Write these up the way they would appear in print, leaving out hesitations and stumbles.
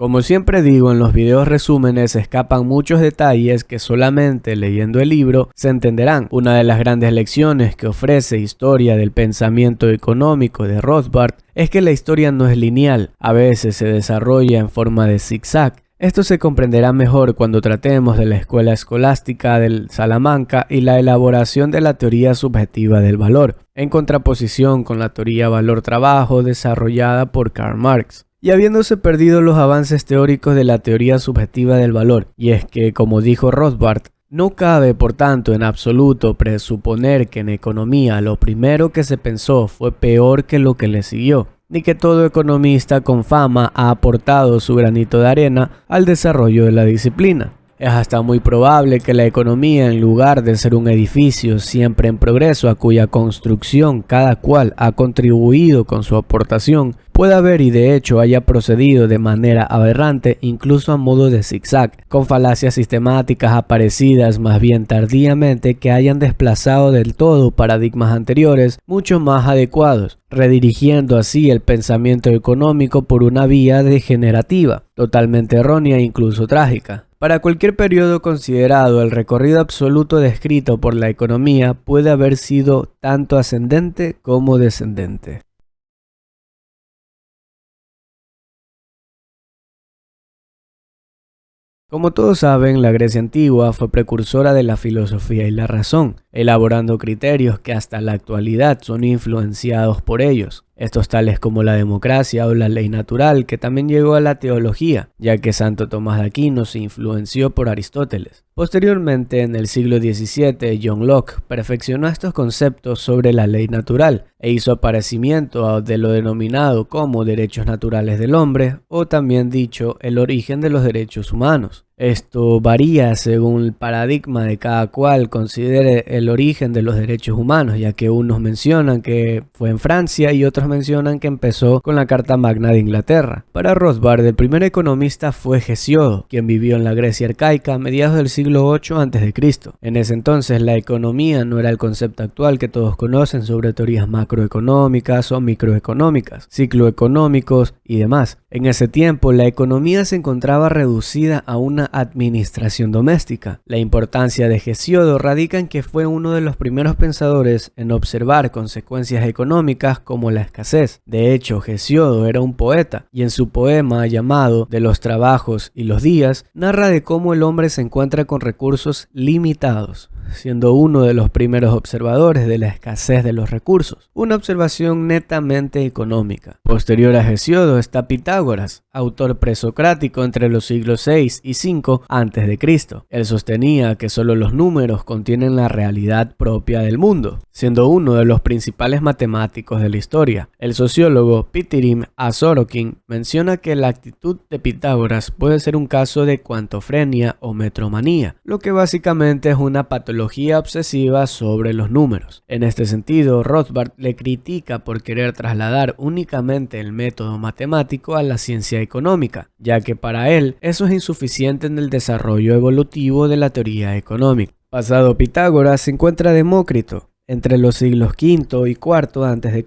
Como siempre digo, en los videos resúmenes se escapan muchos detalles que solamente leyendo el libro se entenderán. Una de las grandes lecciones que ofrece Historia del Pensamiento Económico de Rothbard es que la historia no es lineal, a veces se desarrolla en forma de zigzag. Esto se comprenderá mejor cuando tratemos de la escuela escolástica del Salamanca y la elaboración de la teoría subjetiva del valor, en contraposición con la teoría valor-trabajo desarrollada por Karl Marx. Y habiéndose perdido los avances teóricos de la teoría subjetiva del valor, y es que, como dijo Rothbard, no cabe por tanto en absoluto presuponer que en economía lo primero que se pensó fue peor que lo que le siguió, ni que todo economista con fama ha aportado su granito de arena al desarrollo de la disciplina. Es hasta muy probable que la economía, en lugar de ser un edificio siempre en progreso a cuya construcción cada cual ha contribuido con su aportación, pueda haber y de hecho haya procedido de manera aberrante, incluso a modo de zigzag, con falacias sistemáticas aparecidas más bien tardíamente que hayan desplazado del todo paradigmas anteriores mucho más adecuados, redirigiendo así el pensamiento económico por una vía degenerativa, totalmente errónea e incluso trágica. Para cualquier periodo considerado, el recorrido absoluto descrito por la economía puede haber sido tanto ascendente como descendente. Como todos saben, la Grecia antigua fue precursora de la filosofía y la razón, elaborando criterios que hasta la actualidad son influenciados por ellos. Estos tales como la democracia o la ley natural, que también llegó a la teología, ya que Santo Tomás de Aquino se influenció por Aristóteles. Posteriormente, en el siglo XVII, John Locke perfeccionó estos conceptos sobre la ley natural e hizo aparecimiento de lo denominado como derechos naturales del hombre, o también dicho, el origen de los derechos humanos. Esto varía según el paradigma de cada cual considere el origen de los derechos humanos, ya que unos mencionan que fue en Francia y otros mencionan que empezó con la Carta Magna de Inglaterra. Para Rothbard, el primer economista fue Hesíodo, quien vivió en la Grecia arcaica a mediados del siglo VIII a.C. En ese entonces la economía no era el concepto actual que todos conocen sobre teorías macroeconómicas o microeconómicas, cicloeconómicos y demás. En ese tiempo la economía se encontraba reducida a una administración doméstica. La importancia de Hesíodo radica en que fue uno de los primeros pensadores en observar consecuencias económicas como la escasez. De hecho, Hesíodo era un poeta y en su poema llamado De los trabajos y los días, narra de cómo el hombre se encuentra con recursos limitados, siendo uno de los primeros observadores de la escasez de los recursos, una observación netamente económica. Posterior a Hesíodo está Pitágoras, autor presocrático entre los siglos VI y V a.C. Él sostenía que solo los números contienen la realidad propia del mundo, siendo uno de los principales matemáticos de la historia. El sociólogo Pitirim A. Sorokin menciona que la actitud de Pitágoras puede ser un caso de cuantofrenia o metromanía, lo que básicamente es una patología obsesiva sobre los números. En este sentido, Rothbard le critica por querer trasladar únicamente el método matemático a la ciencia económica, ya que para él eso es insuficiente en el desarrollo evolutivo de la teoría económica. Pasado Pitágoras se encuentra Demócrito, entre los siglos V y IV a.C.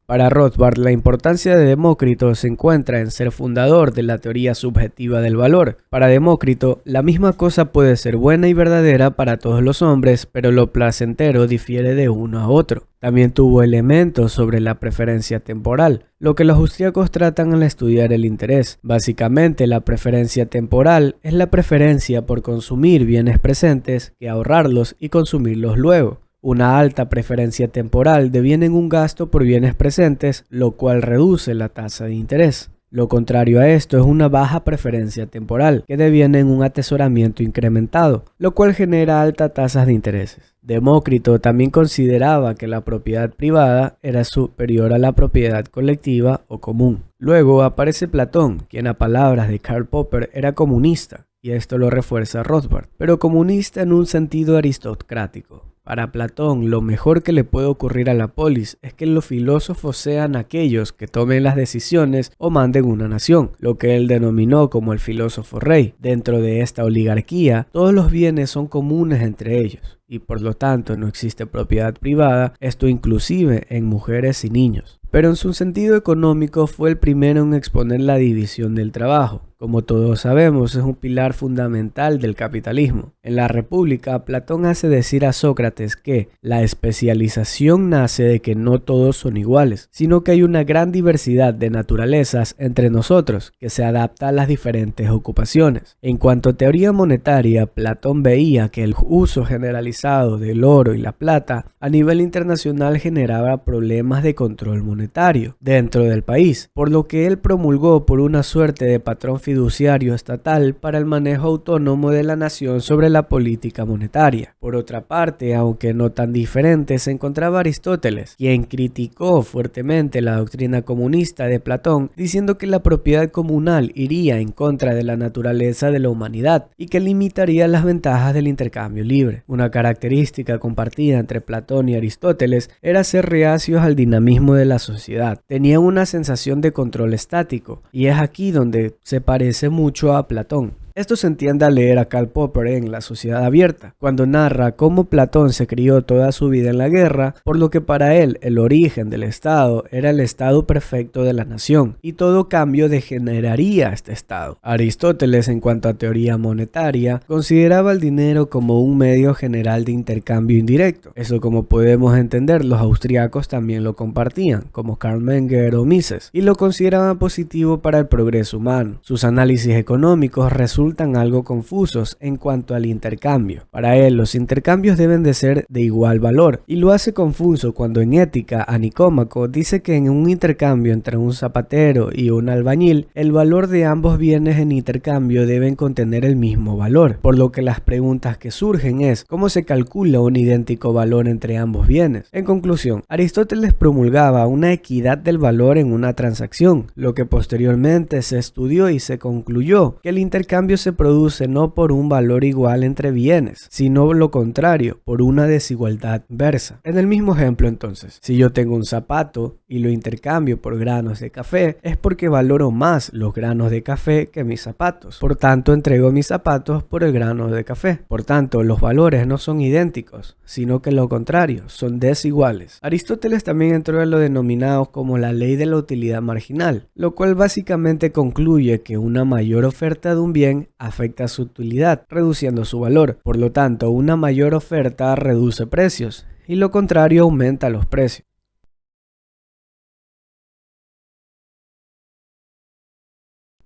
Para Rothbard, la importancia de Demócrito se encuentra en ser fundador de la teoría subjetiva del valor. Para Demócrito, la misma cosa puede ser buena y verdadera para todos los hombres, pero lo placentero difiere de uno a otro. También tuvo elementos sobre la preferencia temporal, lo que los austríacos tratan al estudiar el interés. Básicamente, la preferencia temporal es la preferencia por consumir bienes presentes que ahorrarlos y consumirlos luego. Una alta preferencia temporal deviene en un gasto por bienes presentes, lo cual reduce la tasa de interés. Lo contrario a esto es una baja preferencia temporal, que deviene en un atesoramiento incrementado, lo cual genera altas tasas de intereses. Demócrito también consideraba que la propiedad privada era superior a la propiedad colectiva o común. Luego aparece Platón, quien a palabras de Karl Popper era comunista, y esto lo refuerza Rothbard, pero comunista en un sentido aristocrático. Para Platón, lo mejor que le puede ocurrir a la polis es que los filósofos sean aquellos que tomen las decisiones o manden una nación, lo que él denominó como el filósofo rey. Dentro de esta oligarquía, todos los bienes son comunes entre ellos y por lo tanto no existe propiedad privada, esto inclusive en mujeres y niños. Pero en su sentido económico fue el primero en exponer la división del trabajo. como todos sabemos, es un pilar fundamental del capitalismo. En la República, Platón hace decir a Sócrates que la especialización nace de que no todos son iguales, sino que hay una gran diversidad de naturalezas entre nosotros que se adapta a las diferentes ocupaciones. En cuanto a teoría monetaria, Platón veía que el uso generalizado del oro y la plata a nivel internacional generaba problemas de control monetario dentro del país, por lo que él promulgó por una suerte de patrón fiduciario estatal para el manejo autónomo de la nación sobre la política monetaria. Por otra parte, aunque no tan diferente, se encontraba Aristóteles, quien criticó fuertemente la doctrina comunista de Platón, diciendo que la propiedad comunal iría en contra de la naturaleza de la humanidad y que limitaría las ventajas del intercambio libre. Una característica compartida entre Platón y Aristóteles era ser reacios al dinamismo de la sociedad. Tenían una sensación de control estático, y es aquí donde se parece mucho a Platón. Esto se entiende al leer a Karl Popper en La Sociedad Abierta, cuando narra cómo Platón se crió toda su vida en la guerra, por lo que para él el origen del Estado era el estado perfecto de la nación, y todo cambio degeneraría este estado. Aristóteles, en cuanto a teoría monetaria, consideraba el dinero como un medio general de intercambio indirecto. Eso, como podemos entender, los austriacos también lo compartían, como Karl Menger o Mises, y lo consideraban positivo para el progreso humano. Sus análisis económicos resultan algo confusos en cuanto al intercambio. Para él, los intercambios deben de ser de igual valor, y lo hace confuso cuando en Ética a Nicómaco dice que en un intercambio entre un zapatero y un albañil, el valor de ambos bienes en intercambio deben contener el mismo valor, por lo que las preguntas que surgen es ¿cómo se calcula un idéntico valor entre ambos bienes? En conclusión, Aristóteles promulgaba una equidad del valor en una transacción, lo que posteriormente se estudió y se concluyó que el intercambio se produce no por un valor igual entre bienes, sino lo contrario, por una desigualdad inversa. En el mismo ejemplo entonces, si yo tengo un zapato y lo intercambio por granos de café, es porque valoro más los granos de café que mis zapatos. Por tanto, entrego mis zapatos por el grano de café. Por tanto, los valores no son idénticos, sino que lo contrario, son desiguales. Aristóteles también entró en lo denominado como la ley de la utilidad marginal, lo cual básicamente concluye que una mayor oferta de un bien afecta su utilidad, reduciendo su valor. Por lo tanto, una mayor oferta reduce precios y lo contrario aumenta los precios.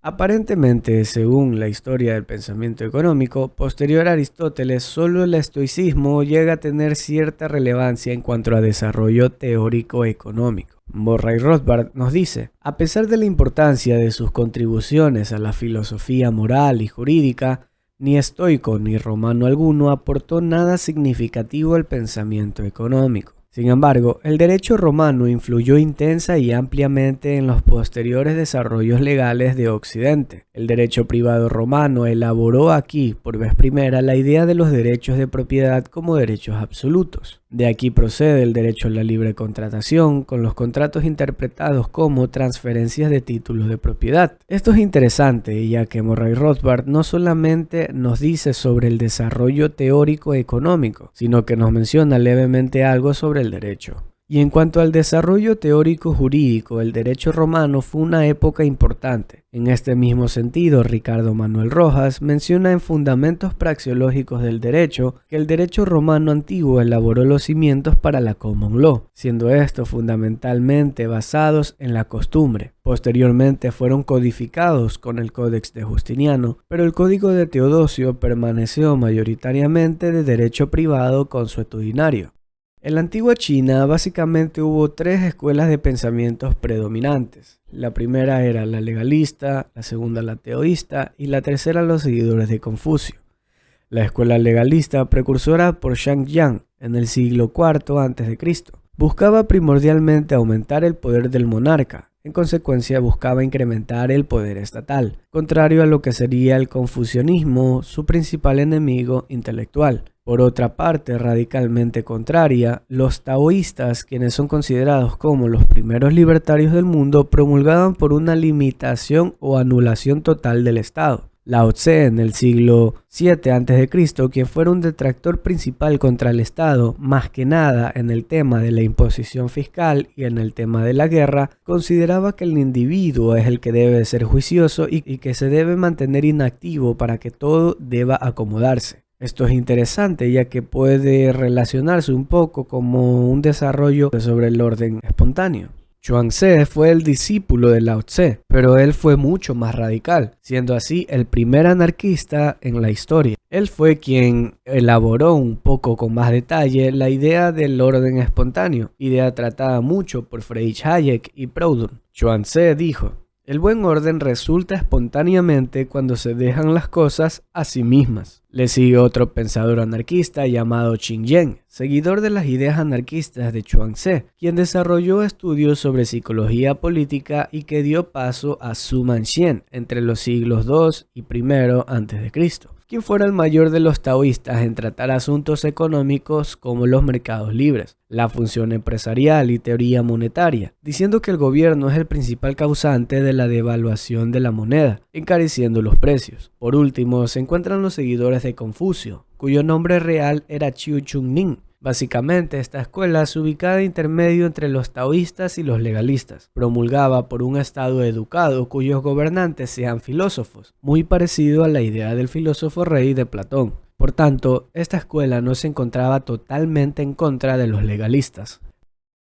Aparentemente, según la historia del pensamiento económico, posterior a Aristóteles, solo el estoicismo llega a tener cierta relevancia en cuanto a desarrollo teórico económico. Murray Rothbard nos dice, a pesar de la importancia de sus contribuciones a la filosofía moral y jurídica, ni estoico ni romano alguno aportó nada significativo al pensamiento económico. Sin embargo, el derecho romano influyó intensa y ampliamente en los posteriores desarrollos legales de Occidente. El derecho privado romano elaboró aquí, por vez primera, la idea de los derechos de propiedad como derechos absolutos. De aquí procede el derecho a la libre contratación, con los contratos interpretados como transferencias de títulos de propiedad. Esto es interesante, ya que Murray Rothbard no solamente nos dice sobre el desarrollo teórico económico, sino que nos menciona levemente algo sobre el derecho. Y en cuanto al desarrollo teórico jurídico, el derecho romano fue una época importante. En este mismo sentido, Ricardo Manuel Rojas menciona en Fundamentos Praxeológicos del Derecho que el derecho romano antiguo elaboró los cimientos para la common law, siendo estos fundamentalmente basados en la costumbre. Posteriormente fueron codificados con el Códex de Justiniano, pero el Código de Teodosio permaneció mayoritariamente de derecho privado consuetudinario. En la antigua China básicamente hubo tres escuelas de pensamientos predominantes. La primera era la legalista, la segunda la teoísta y la tercera los seguidores de Confucio. La escuela legalista, precursora por Shang Yang en el siglo IV a.C., buscaba primordialmente aumentar el poder del monarca. En consecuencia buscaba incrementar el poder estatal, contrario a lo que sería el confucianismo, su principal enemigo intelectual. Por otra parte, radicalmente contraria, los taoístas, quienes son considerados como los primeros libertarios del mundo, promulgaban por una limitación o anulación total del Estado. Lao Tse en el siglo VII a.C., quien fuera un detractor principal contra el Estado, más que nada en el tema de la imposición fiscal y en el tema de la guerra, consideraba que el individuo es el que debe ser juicioso y que se debe mantener inactivo para que todo deba acomodarse. Esto es interesante ya que puede relacionarse un poco como un desarrollo sobre el orden espontáneo. Chuang-Tze fue el discípulo de Lao Tse, pero él fue mucho más radical, siendo así el primer anarquista en la historia. Él fue quien elaboró un poco con más detalle la idea del orden espontáneo, idea tratada mucho por Friedrich Hayek y Proudhon. Chuang-Tze dijo: "El buen orden resulta espontáneamente cuando se dejan las cosas a sí mismas". Le sigue otro pensador anarquista llamado Qin Yen, seguidor de las ideas anarquistas de Chuang-Tze, quien desarrolló estudios sobre psicología política y que dio paso a Su Man-Chien entre los siglos II y I a.C., quien fuera el mayor de los taoístas en tratar asuntos económicos como los mercados libres, la función empresarial y teoría monetaria, diciendo que el gobierno es el principal causante de la devaluación de la moneda, encareciendo los precios. Por último, se encuentran los seguidores de Confucio, cuyo nombre real era Chiu Chun-ning. Básicamente, esta escuela se ubicaba intermedio entre los taoístas y los legalistas. Promulgaba por un estado educado cuyos gobernantes sean filósofos, muy parecido a la idea del filósofo rey de Platón. Por tanto, esta escuela no se encontraba totalmente en contra de los legalistas.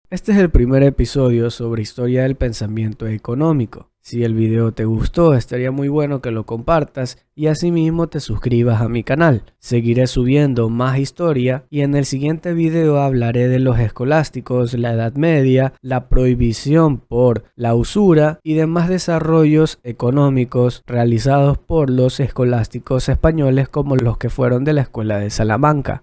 Este es el primer episodio sobre historia del pensamiento económico. Si el video te gustó, estaría muy bueno que lo compartas y asimismo te suscribas a mi canal. Seguiré subiendo más historia y en el siguiente video hablaré de los escolásticos, la Edad Media, la prohibición por la usura y demás desarrollos económicos realizados por los escolásticos españoles como los que fueron de la Escuela de Salamanca.